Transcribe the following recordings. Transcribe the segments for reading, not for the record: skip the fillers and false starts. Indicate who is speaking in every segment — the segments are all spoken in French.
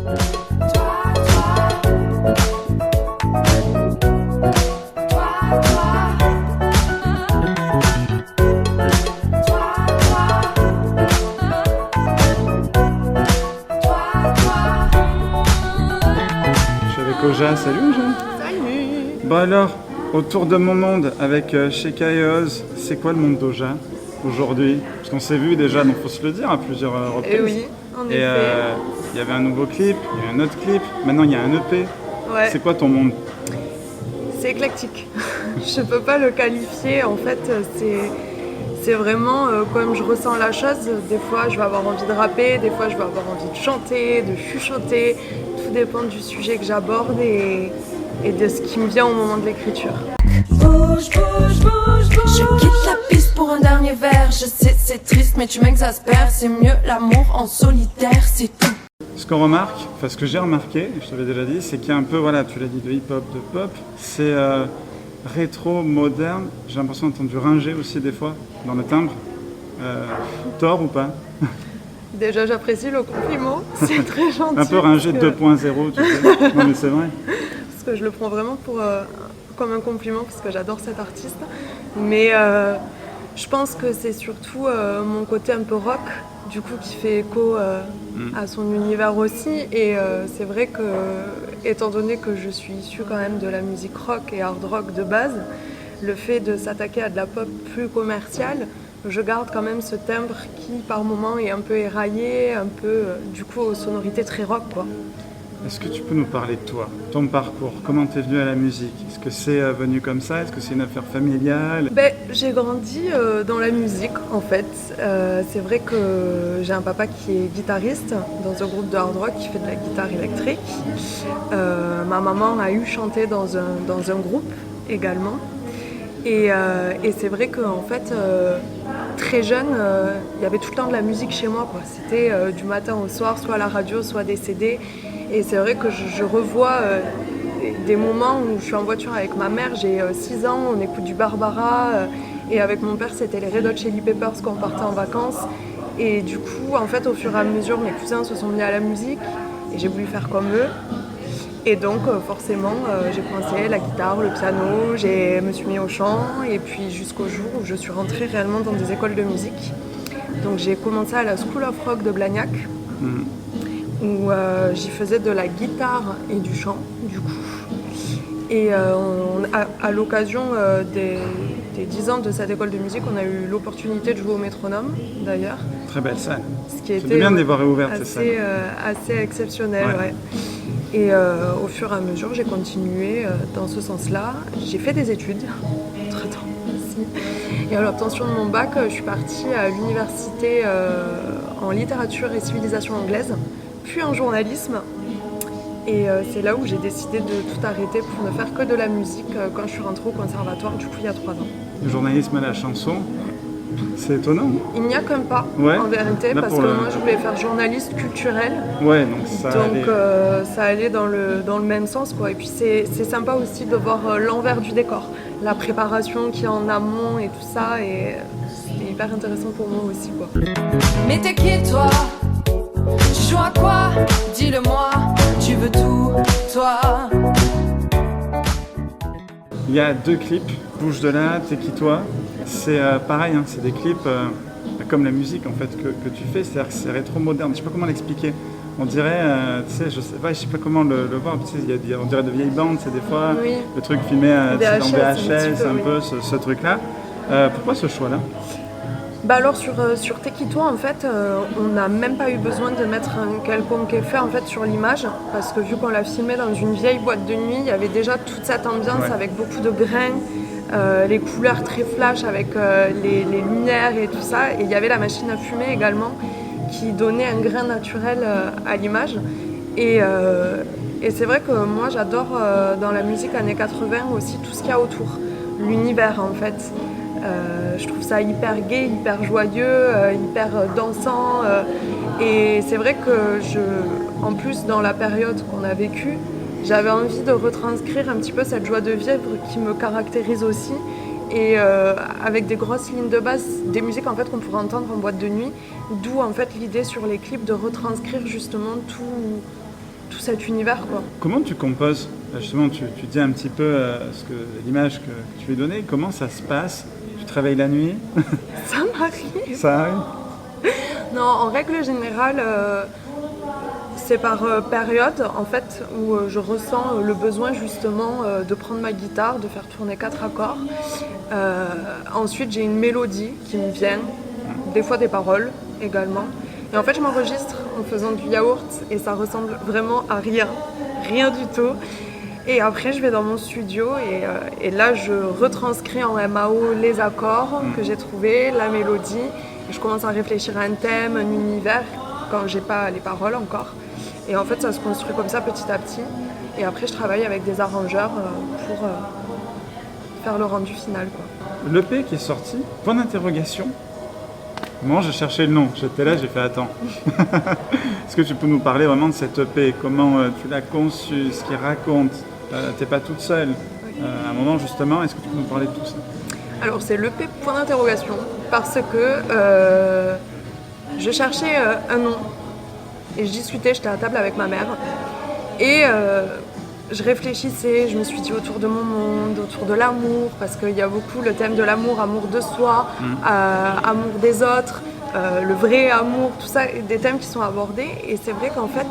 Speaker 1: Oja, salut Oja.
Speaker 2: Salut.
Speaker 1: Bon alors, autour de mon monde avec Sheka et Oz, c'est quoi le monde d'Oja aujourd'hui? Parce qu'on s'est vu déjà, donc faut se le dire à plusieurs reprises.
Speaker 2: Et oui, en effet.
Speaker 1: Il y avait un nouveau clip, il y a eu un autre clip, maintenant il y a un EP.
Speaker 2: Ouais.
Speaker 1: C'est quoi ton monde?
Speaker 2: C'est éclectique. Je peux pas le qualifier, en fait, c'est vraiment comme je ressens la chose. Des fois, je vais avoir envie de rapper, des fois, je vais avoir envie de chanter, de chuchoter. Tout dépend du sujet que j'aborde et de ce qui me vient au moment de l'écriture.
Speaker 3: Bouge, bouge, bouge, bouge. Je quitte la piste pour un dernier verre. Je sais, c'est triste, mais tu m'exaspères. C'est mieux l'amour en solitaire, c'est tout.
Speaker 1: Ce qu'on remarque, enfin ce que j'ai remarqué, je t'avais déjà dit, c'est qu'il y a un peu, voilà, tu l'as dit, de hip-hop, de pop. C'est rétro, moderne. J'ai l'impression d'entendre du ringé aussi des fois, dans le timbre. Tort ou pas?
Speaker 2: Déjà, j'apprécie le compliment, c'est très gentil.
Speaker 1: Un peu ringé 2.0, tu sais. Non mais c'est vrai.
Speaker 2: Parce que je le prends vraiment comme un compliment, parce que j'adore cet artiste. Mais je pense que c'est surtout mon côté un peu rock, du coup, qui fait écho à son univers aussi. Et c'est vrai que, étant donné que je suis issue quand même de la musique rock et hard rock de base, le fait de s'attaquer à de la pop plus commerciale, je garde quand même ce timbre qui, par moments, est un peu éraillé, un peu, du coup, aux sonorités très rock, quoi.
Speaker 1: Est-ce que tu peux nous parler de toi, ton parcours, comment tu es venue à la musique? Est-ce que c'est venu comme ça? Est-ce que c'est une affaire familiale?
Speaker 2: J'ai grandi dans la musique, en fait. C'est vrai que j'ai un papa qui est guitariste dans un groupe de hard rock qui fait de la guitare électrique. Ma maman a eu chanté dans un groupe également. Et c'est vrai qu'en fait, très jeune, il y avait tout le temps de la musique chez moi, quoi. C'était du matin au soir, soit à la radio, soit des CD. Et c'est vrai que je revois des moments où je suis en voiture avec ma mère, j'ai 6 ans, on écoute du Barbara. Et avec mon père, c'était les Red Hot Chili Peppers quand on partait en vacances. Et du coup, en fait, au fur et à mesure, mes cousins se sont mis à la musique. Et j'ai voulu faire comme eux. Et donc forcément j'ai commencé la guitare, le piano, je me suis mis au chant et puis jusqu'au jour où je suis rentrée réellement dans des écoles de musique. Donc j'ai commencé à la School of Rock de Blagnac où j'y faisais de la guitare et du chant du coup. Et à l'occasion des 10 ans de cette école de musique, on a eu l'opportunité de jouer au Métronome d'ailleurs.
Speaker 1: Très belle salle.
Speaker 2: Ce qui était
Speaker 1: bien de les voir réouvertes,
Speaker 2: assez exceptionnel. Ouais. Et au fur et à mesure, j'ai continué dans ce sens-là. J'ai fait des études, entre-temps aussi. Et à l'obtention de mon bac, je suis partie à l'université en littérature et civilisation anglaise, puis en journalisme. Et c'est là où j'ai décidé de tout arrêter pour ne faire que de la musique quand je suis rentrée au conservatoire, du coup, il y a 3 ans.
Speaker 1: Le journalisme à la chanson, c'est étonnant.
Speaker 2: Il n'y a qu'un pas, en vérité, parce que moi je voulais faire journaliste culturel.
Speaker 1: Ouais, donc ça
Speaker 2: ça allait dans le même sens, quoi. Et puis c'est sympa aussi de voir l'envers du décor, la préparation qu'il y a en amont et tout ça, et c'est hyper intéressant pour moi aussi, quoi.
Speaker 3: Mais t'es qui toi? Tu joues à quoi? Dis-le-moi, tu veux tout, toi?
Speaker 1: Il y a 2 clips, Bouge de là, T'es qui toi? C'est pareil, hein, c'est des clips comme la musique en fait que tu fais, c'est-à-dire que c'est rétro-moderne, je sais pas comment l'expliquer. On dirait, tu sais, je sais pas comment le voir, tu sais, on dirait de vieilles bandes, c'est des fois le truc filmé en VHS, un peu ce truc-là. Pourquoi ce choix-là?
Speaker 2: Alors sur T'es qui toi, en fait, on n'a même pas eu besoin de mettre un quelconque effet en fait sur l'image, parce que vu qu'on l'a filmé dans une vieille boîte de nuit, il y avait déjà toute cette ambiance avec beaucoup de grains, les couleurs très flash avec les lumières et tout ça, et il y avait la machine à fumer également qui donnait un grain naturel à l'image. Et c'est vrai que moi j'adore dans la musique années 80 aussi tout ce qu'il y a autour, l'univers en fait. Je trouve ça hyper gai, hyper joyeux, hyper dansant. Et c'est vrai que en plus dans la période qu'on a vécue, j'avais envie de retranscrire un petit peu cette joie de vivre qui me caractérise aussi. Et avec des grosses lignes de base, des musiques en fait qu'on pourrait entendre en boîte de nuit, d'où en fait l'idée sur les clips de retranscrire justement cet univers, quoi.
Speaker 1: Comment tu composes? Justement, tu dis un petit peu l'image que tu lui donnais. Comment ça se passe? Tu travailles la nuit?
Speaker 2: Ça m'arrive.
Speaker 1: Ça arrive?
Speaker 2: Non, en règle générale, c'est par période, en fait, où je ressens le besoin, justement, de prendre ma guitare, de faire tourner 4 accords. Ensuite, j'ai une mélodie qui me vient, des fois des paroles également. Et en fait, je m'enregistre en faisant du yaourt et ça ressemble vraiment à rien du tout. Et après, je vais dans mon studio et là, je retranscris en MAO les accords que j'ai trouvés, la mélodie. Et je commence à réfléchir à un thème, un univers, quand j'ai pas les paroles encore. Et en fait, ça se construit comme ça petit à petit. Et après, je travaille avec des arrangeurs pour faire le rendu final, quoi.
Speaker 1: L'EP qui est sorti, point d'interrogation. Moi, j'ai cherché le nom. J'étais là, j'ai fait attends. Est-ce que tu peux nous parler vraiment de cette EP? Comment tu l'as conçue, ce qu'il raconte? T'es pas toute seule. À un moment, justement, est-ce que tu peux nous parler de tout ça?
Speaker 2: Alors, c'est l'EP point d'interrogation parce que je cherchais un nom et je discutais, j'étais à table avec ma mère et je réfléchissais, je me suis dit autour de mon monde, autour de l'amour, parce qu'il y a beaucoup le thème de l'amour, amour de soi, amour des autres, le vrai amour, tout ça, des thèmes qui sont abordés. Et c'est vrai qu'en fait,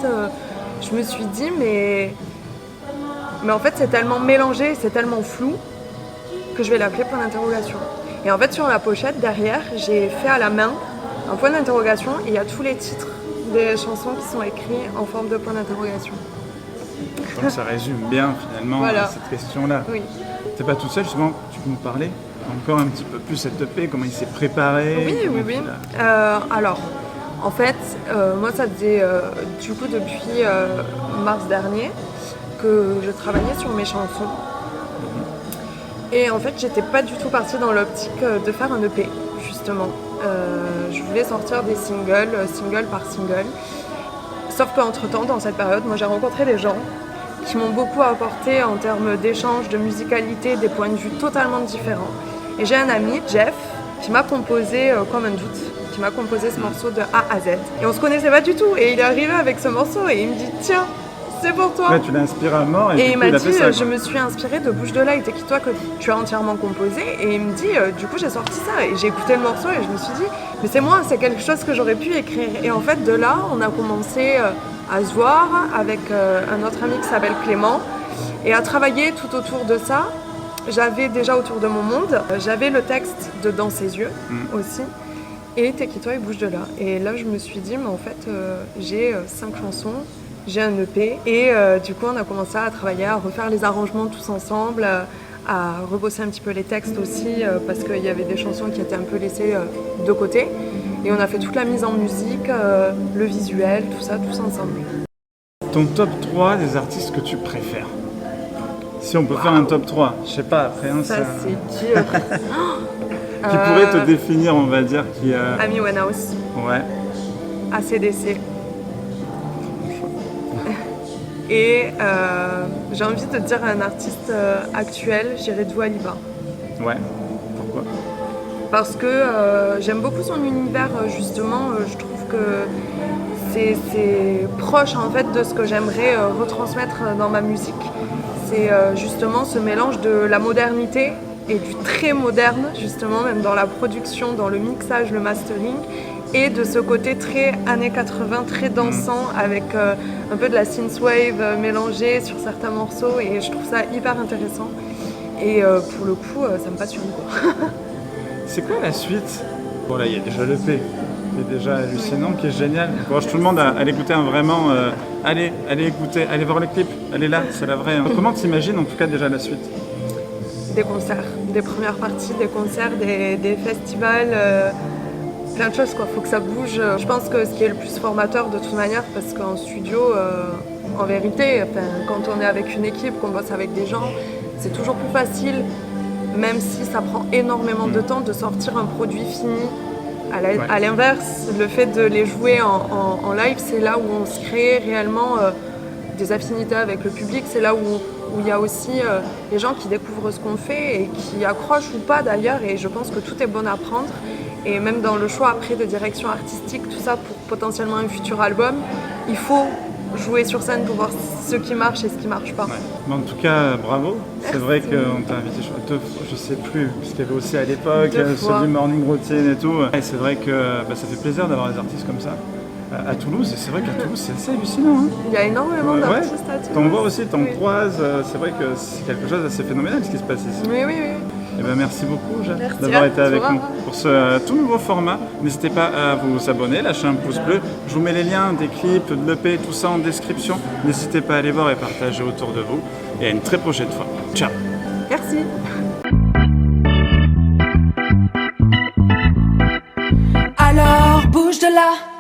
Speaker 2: je me suis dit, mais en fait, c'est tellement mélangé, c'est tellement flou, que je vais l'appeler point d'interrogation. Et en fait, sur la pochette, derrière, j'ai fait à la main un point d'interrogation, et il y a tous les titres des chansons qui sont écrits en forme de point d'interrogation.
Speaker 1: Je crois que ça résume bien finalement cette question-là.
Speaker 2: Oui.
Speaker 1: T'es pas toute seule, justement, tu peux nous parler encore un petit peu plus cette EP, comment il s'est préparé?
Speaker 2: Oui. Alors, en fait, moi ça faisait du coup depuis mars dernier que je travaillais sur mes chansons. Et en fait, j'étais pas du tout partie dans l'optique de faire un EP, justement. Je voulais sortir des singles, single par single. Sauf qu'entre-temps, dans cette période, moi j'ai rencontré des gens qui m'ont beaucoup apporté en termes d'échange, de musicalité, des points de vue totalement différents. Et j'ai un ami, Jeff, qui m'a composé Comme un doute, qui m'a composé ce morceau de A à Z. Et on se connaissait pas du tout. Et il est arrivé avec ce morceau et il me dit « Tiens, c'est pour toi !»
Speaker 1: Ouais, tu l'as inspiré à mort
Speaker 2: et il m'a dit
Speaker 1: ça,
Speaker 2: je me suis inspirée de Bouche de Light et toi que tu as entièrement composé. Et il me dit du coup j'ai sorti ça. Et j'ai écouté le morceau et je me suis dit mais c'est moi, c'est quelque chose que j'aurais pu écrire. Et en fait de là on a commencé à se voir avec un autre ami qui s'appelle Clément et à travailler tout autour de ça. J'avais déjà autour de mon monde, j'avais le texte de Dans ses yeux aussi et T'es qui toi et Bouge de là. Et là je me suis dit mais en fait j'ai 5 chansons, j'ai un EP et du coup on a commencé à travailler, à refaire les arrangements tous ensemble, à rebosser un petit peu les textes aussi parce qu'il y avait des chansons qui étaient un peu laissées de côté. Et on a fait toute la mise en musique, le visuel, tout ça, tous ensemble.
Speaker 1: Ton top 3 des artistes que tu préfères? Si on peut faire un top 3, je sais pas, après
Speaker 2: ça c'est dur.
Speaker 1: Qui pourrait te définir, on va dire, qui...
Speaker 2: Amy Winehouse.
Speaker 1: Ouais.
Speaker 2: AC/DC. Et j'ai envie de dire un artiste actuel, j'irais Dua Lipa.
Speaker 1: Ouais, pourquoi?
Speaker 2: Parce que j'aime beaucoup son univers, justement, je trouve que c'est proche en fait de ce que j'aimerais retransmettre dans ma musique. C'est justement ce mélange de la modernité et du très moderne, justement, même dans la production, dans le mixage, le mastering, et de ce côté très années 80, très dansant, avec un peu de la synthwave mélangée sur certains morceaux, et je trouve ça hyper intéressant. Et pour le coup, ça me passionne, quoi.
Speaker 1: C'est quoi la suite? Bon là, il y a déjà l'EP, qui est déjà hallucinant, qui est génial. J'encourage tout le monde à l'écouter, vraiment. Allez écouter, allez voir le clip, allez là, c'est la vraie. Comment t'imagines en tout cas déjà la suite?
Speaker 2: Des concerts, des premières parties, des concerts, des festivals, plein de choses quoi, faut que ça bouge. Je pense que ce qui est le plus formateur de toute manière, parce qu'en studio, en vérité, quand on est avec une équipe, qu'on bosse avec des gens, c'est toujours plus facile, même si ça prend énormément de temps de sortir un produit fini. À l'inverse, le fait de les jouer en live, c'est là où on se crée réellement des affinités avec le public, c'est là où il y a aussi les gens qui découvrent ce qu'on fait et qui accrochent ou pas d'ailleurs, et je pense que tout est bon à prendre. Et même dans le choix après de direction artistique, tout ça pour potentiellement un futur album, il faut jouer sur scène pour voir ce qui marche et ce qui marche pas.
Speaker 1: Ouais. Mais en tout cas, bravo. C'est
Speaker 2: Merci.
Speaker 1: vrai qu'on t'a invité deux fois, je sais plus, parce qu'il y avait aussi à l'époque
Speaker 2: Deux fois.
Speaker 1: celui morning routine et tout. Et c'est vrai que ça fait plaisir d'avoir des artistes comme ça à Toulouse. Et c'est vrai qu'à Toulouse, c'est assez hallucinant. Hein.
Speaker 2: Il y a énormément
Speaker 1: Ouais.
Speaker 2: d'artistes à Toulouse.
Speaker 1: T'en vois aussi, t'en
Speaker 2: Oui.
Speaker 1: croises. C'est vrai que c'est quelque chose d'assez phénoménal ce qui se passe ici.
Speaker 2: Oui.
Speaker 1: Et ben merci beaucoup, Jeanne,
Speaker 2: Merci
Speaker 1: d'avoir
Speaker 2: à
Speaker 1: été avec
Speaker 2: toi.
Speaker 1: nous pour ce tout nouveau format. N'hésitez pas à vous abonner, lâcher un pouce bleu. Je vous mets les liens des clips, de l'EP, tout ça en description. N'hésitez pas à aller voir et partager autour de vous. Et à une très prochaine fois. Ciao.
Speaker 2: Merci.
Speaker 3: Alors bouge de là.